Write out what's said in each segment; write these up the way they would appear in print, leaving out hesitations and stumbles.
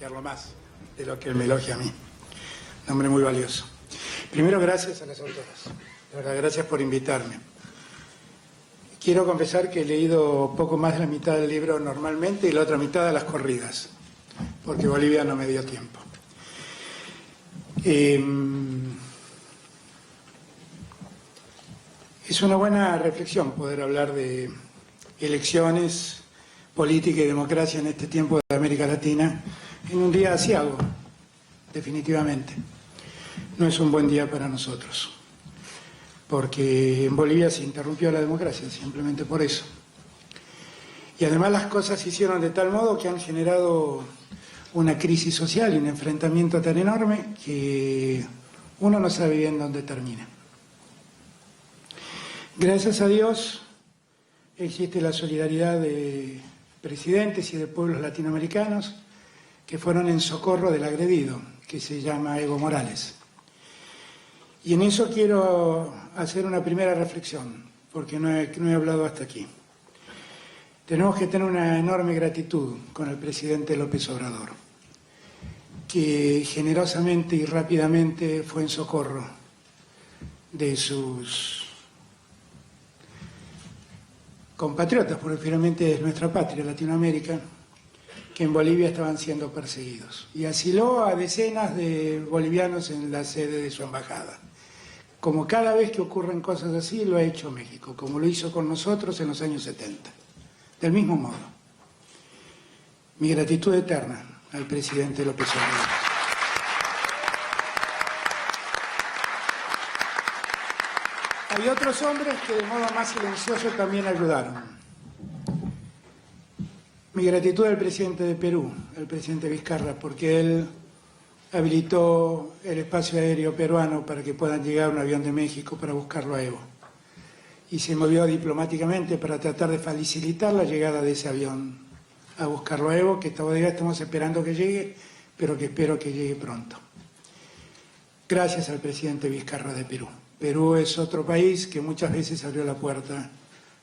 elogiarlo más de lo que él me elogia a mí. Un hombre muy valioso. Primero, gracias a las autoras. De verdad, gracias por invitarme. Quiero confesar que he leído poco más de la mitad del libro normalmente y la otra mitad a las corridas, porque Bolivia no me dio tiempo. Es una buena reflexión poder hablar de elecciones, política y democracia en este tiempo de América Latina, en un día aciago, definitivamente. No es un buen día para nosotros, porque en Bolivia se interrumpió la democracia, simplemente por eso. Y además las cosas se hicieron de tal modo que han generado una crisis social y un enfrentamiento tan enorme que uno no sabe bien dónde termina. Gracias a Dios existe la solidaridad de presidentes y de pueblos latinoamericanos que fueron en socorro del agredido, que se llama Evo Morales. Y en eso quiero hacer una primera reflexión, porque no he hablado hasta aquí. Tenemos que tener una enorme gratitud con el presidente López Obrador, que generosamente y rápidamente fue en socorro de sus compatriotas, porque finalmente es nuestra patria, Latinoamérica, que en Bolivia estaban siendo perseguidos. Y asiló a decenas de bolivianos en la sede de su embajada. Como cada vez que ocurren cosas así, lo ha hecho México, como lo hizo con nosotros en los años 70. Del mismo modo. Mi gratitud eterna al presidente López Obrador. Hay otros hombres que de modo más silencioso también ayudaron. Mi gratitud al presidente de Perú, al presidente Vizcarra, porque él habilitó el espacio aéreo peruano para que puedan llegar un avión de México para buscarlo a Evo. Y se movió diplomáticamente para tratar de facilitar la llegada de ese avión a buscarlo a Evo, que todavía estamos esperando que llegue, pero que espero que llegue pronto. Gracias al presidente Vizcarra de Perú. Perú es otro país que muchas veces abrió la puerta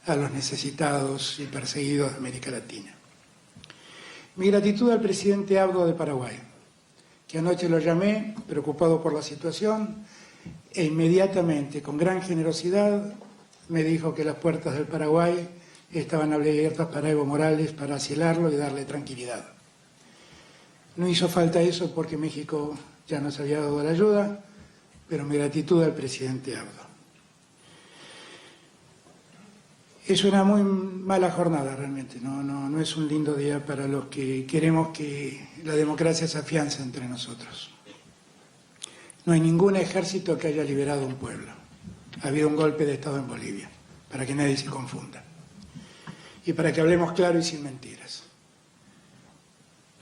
a los necesitados y perseguidos de América Latina. Mi gratitud al presidente Abdo de Paraguay, que anoche lo llamé, preocupado por la situación, e inmediatamente, con gran generosidad, me dijo que las puertas del Paraguay estaban abiertas para Evo Morales, para asilarlo y darle tranquilidad. No hizo falta eso porque México ya nos había dado la ayuda, pero mi gratitud al presidente Abdo. Es una muy mala jornada realmente, no es un lindo día para los que queremos que la democracia se afiance entre nosotros. No hay ningún ejército que haya liberado un pueblo. Ha habido un golpe de Estado en Bolivia, para que nadie se confunda. Y para que hablemos claro y sin mentiras.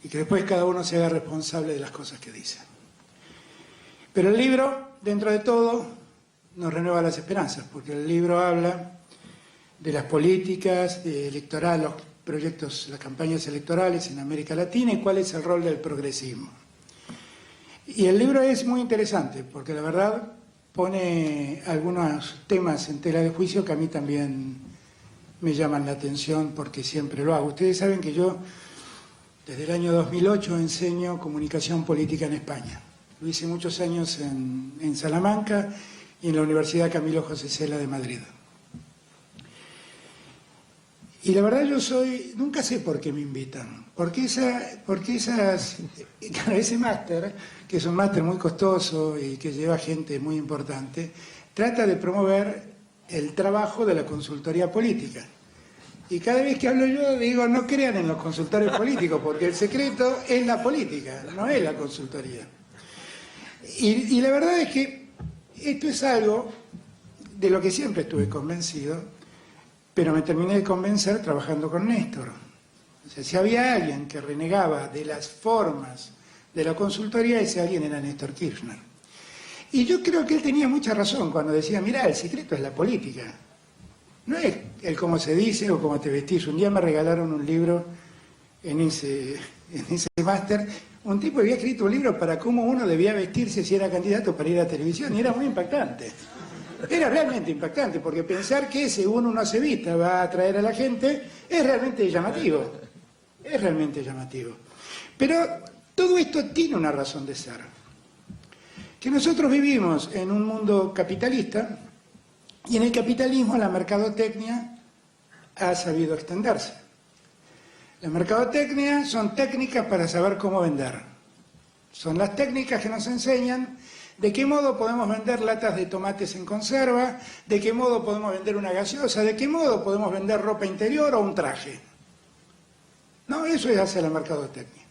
Y que después cada uno se haga responsable de las cosas que dice. Pero el libro, dentro de todo, nos renueva las esperanzas, porque el libro habla de las políticas electorales, los proyectos, las campañas electorales en América Latina y cuál es el rol del progresismo. Y el libro es muy interesante, porque la verdad pone algunos temas en tela de juicio que a mí también me llaman la atención, porque siempre lo hago. Ustedes saben que yo, desde el año 2008, enseño comunicación política en España. Lo hice muchos años en Salamanca y en la Universidad Camilo José Cela de Madrid. Y la verdad nunca sé por qué me invitan, porque ese máster, que es un máster muy costoso y que lleva gente muy importante, trata de promover el trabajo de la consultoría política. Y cada vez que hablo yo digo, no crean en los consultores políticos, porque el secreto es la política, no es la consultoría. Y la verdad es que esto es algo de lo que siempre estuve convencido, pero me terminé de convencer trabajando con Néstor. O sea, si había alguien que renegaba de las formas de la consultoría, ese alguien era Néstor Kirchner. Y yo creo que él tenía mucha razón cuando decía, mirá, el secreto es la política. No es el cómo se dice o cómo te vestís. Un día me regalaron un libro en ese máster. Un tipo había escrito un libro para cómo uno debía vestirse si era candidato para ir a televisión, y era muy impactante. Era realmente impactante, porque pensar que según uno se vista va a atraer a la gente es realmente llamativo. Es realmente llamativo. Pero Todo esto tiene una razón de ser. Que nosotros vivimos en un mundo capitalista y en el capitalismo la mercadotecnia ha sabido extenderse. La mercadotecnia son técnicas para saber cómo vender. Son las técnicas que nos enseñan de qué modo podemos vender latas de tomates en conserva, de qué modo podemos vender una gaseosa, de qué modo podemos vender ropa interior o un traje. No, eso es hacer la mercadotecnia.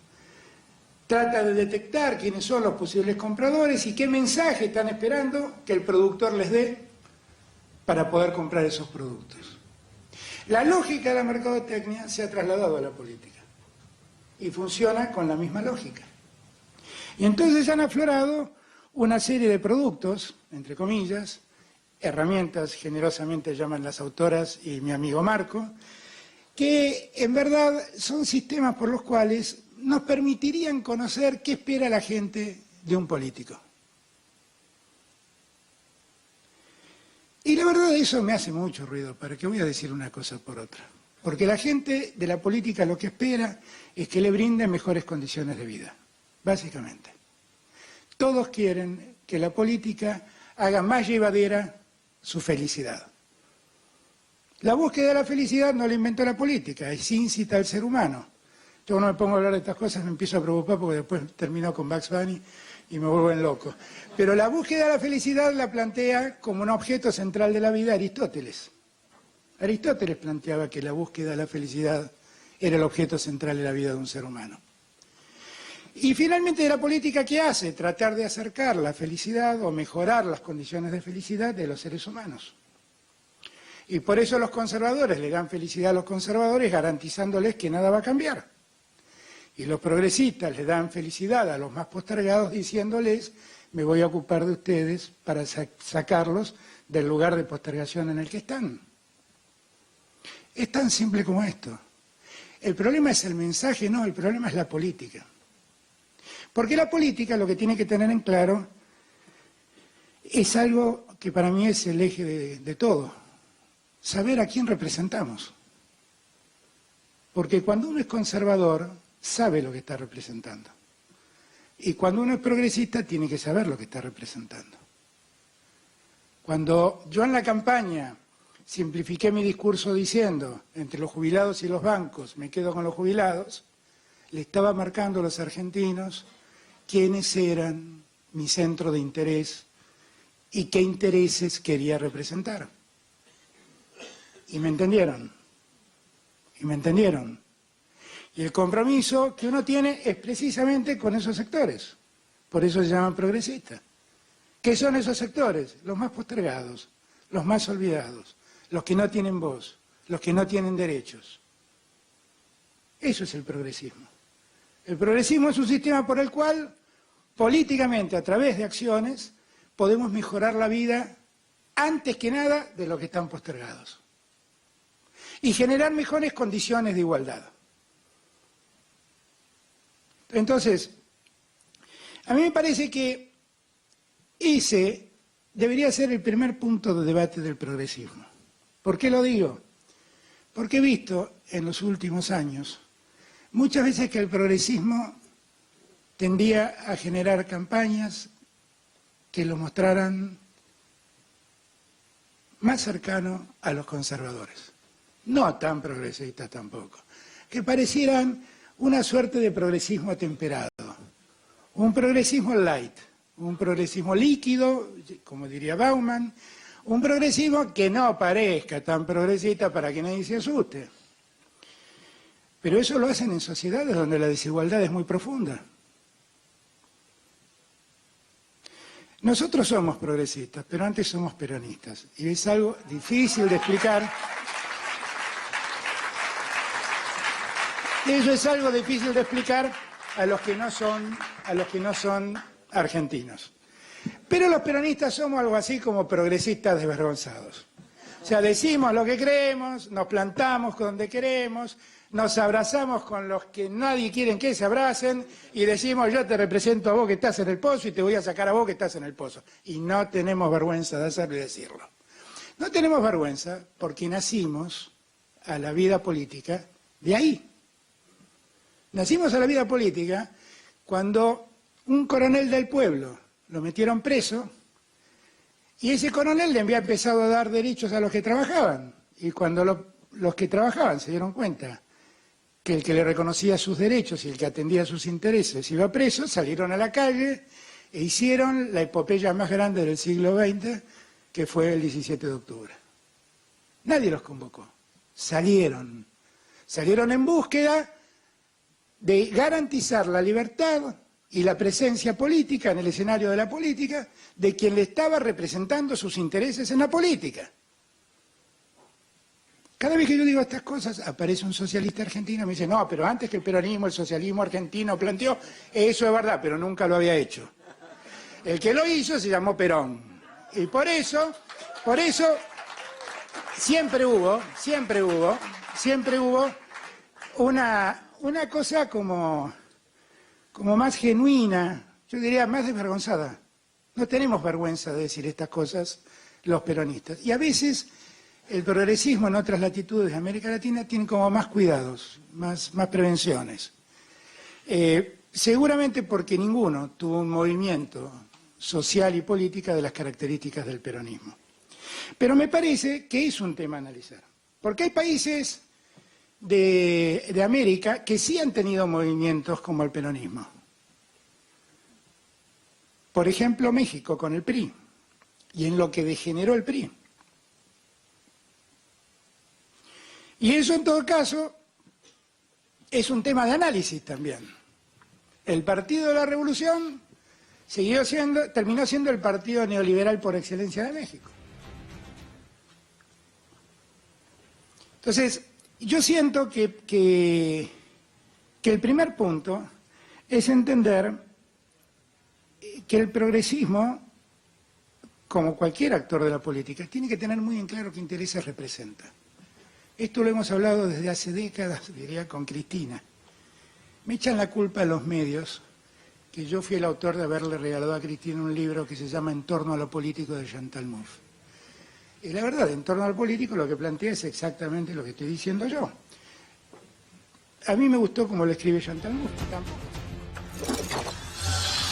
Trata de detectar quiénes son los posibles compradores y qué mensaje están esperando que el productor les dé para poder comprar esos productos. La lógica de la mercadotecnia se ha trasladado a la política y funciona con la misma lógica. Y entonces han aflorado una serie de productos, entre comillas, herramientas, generosamente llaman las autoras y mi amigo Marco, que en verdad son sistemas por los cuales nos permitirían conocer qué espera la gente de un político. Y la verdad eso me hace mucho ruido, ¿para qué voy a decir una cosa por otra? Porque la gente de la política lo que espera es que le brinden mejores condiciones de vida, básicamente. Todos quieren que la política haga más llevadera su felicidad. La búsqueda de la felicidad no la inventó la política, es incita al ser humano. Yo no me pongo a hablar de estas cosas, me empiezo a preocupar porque después termino con Bugs Bunny y me vuelvo en loco. Pero la búsqueda de la felicidad la plantea como un objeto central de la vida Aristóteles. Aristóteles planteaba que la búsqueda de la felicidad era el objeto central de la vida de un ser humano. Y finalmente la política, ¿qué hace? Tratar de acercar la felicidad o mejorar las condiciones de felicidad de los seres humanos. Y por eso los conservadores le dan felicidad a los conservadores garantizándoles que nada va a cambiar. Y los progresistas le dan felicidad a los más postergados diciéndoles me voy a ocupar de ustedes para sacarlos del lugar de postergación en el que están. Es tan simple como esto. El problema es el mensaje, no, el problema es la política. Porque la política lo que tiene que tener en claro es algo que para mí es el eje de todo. Saber a quién representamos. Porque cuando uno es conservador, sabe lo que está representando. Y cuando uno es progresista, tiene que saber lo que está representando. Cuando yo en la campaña simplifiqué mi discurso diciendo, entre los jubilados y los bancos, me quedo con los jubilados, le estaba marcando a los argentinos quiénes eran mi centro de interés y qué intereses quería representar. Y me entendieron. Y me entendieron. Y el compromiso que uno tiene es precisamente con esos sectores. Por eso se llaman progresistas. ¿Qué son esos sectores? Los más postergados, los más olvidados, los que no tienen voz, los que no tienen derechos. Eso es el progresismo. El progresismo es un sistema por el cual, políticamente, a través de acciones, podemos mejorar la vida, antes que nada, de los que están postergados. Y generar mejores condiciones de igualdad. Entonces, a mí me parece que ese debería ser el primer punto de debate del progresismo. ¿Por qué lo digo? Porque he visto en los últimos años muchas veces que el progresismo tendía a generar campañas que lo mostraran más cercano a los conservadores. No tan progresistas tampoco. Que parecieran una suerte de progresismo atemperado, un progresismo light, un progresismo líquido, como diría Bauman, un progresismo que no parezca tan progresista para que nadie se asuste. Pero eso lo hacen en sociedades donde la desigualdad es muy profunda. Nosotros somos progresistas, pero antes somos peronistas, y es algo difícil de explicar. Eso es algo difícil de explicar a los que no son argentinos. Pero los peronistas somos algo así como progresistas desvergonzados. O sea, decimos lo que creemos, nos plantamos donde queremos, nos abrazamos con los que nadie quiere que se abracen y decimos yo te represento a vos que estás en el pozo y te voy a sacar a vos que estás en el pozo. Y no tenemos vergüenza de hacerlo y decirlo. No tenemos vergüenza porque nacimos a la vida política de ahí. Nacimos a la vida política cuando un coronel del pueblo lo metieron preso y ese coronel le había empezado a dar derechos a los que trabajaban. Y cuando los que trabajaban se dieron cuenta que el que le reconocía sus derechos y el que atendía sus intereses iba preso, salieron a la calle e hicieron la epopeya más grande del siglo XX, que fue el 17 de octubre. Nadie los convocó. Salieron en búsqueda de garantizar la libertad y la presencia política en el escenario de la política de quien le estaba representando sus intereses en la política. Cada vez que yo digo estas cosas, aparece un socialista argentino y me dice, no, pero antes que el peronismo, el socialismo argentino planteó, eso es verdad, pero nunca lo había hecho. El que lo hizo se llamó Perón. Y por eso, siempre hubo una cosa como más genuina, yo diría más desvergonzada. No tenemos vergüenza de decir estas cosas los peronistas. Y a veces el progresismo en otras latitudes de América Latina tiene como más cuidados, más prevenciones. Seguramente porque ninguno tuvo un movimiento social y política de las características del peronismo. Pero me parece que es un tema a analizar, porque hay países de América que sí han tenido movimientos como el peronismo. Por ejemplo, México con el PRI, y en lo que degeneró el PRI. Y eso, en todo caso, es un tema de análisis también. El Partido de la Revolución terminó siendo el partido neoliberal por excelencia de México. Entonces, yo siento que el primer punto es entender que el progresismo, como cualquier actor de la política, tiene que tener muy en claro qué intereses representa. Esto lo hemos hablado desde hace décadas, diría, con Cristina. Me echan la culpa a los medios, que yo fui el autor de haberle regalado a Cristina un libro que se llama En torno a lo político de Chantal Mouffe. Y la verdad, en torno al político lo que plantea es exactamente lo que estoy diciendo yo. A mí me gustó como lo escribe Chantal Mouffe, tampoco.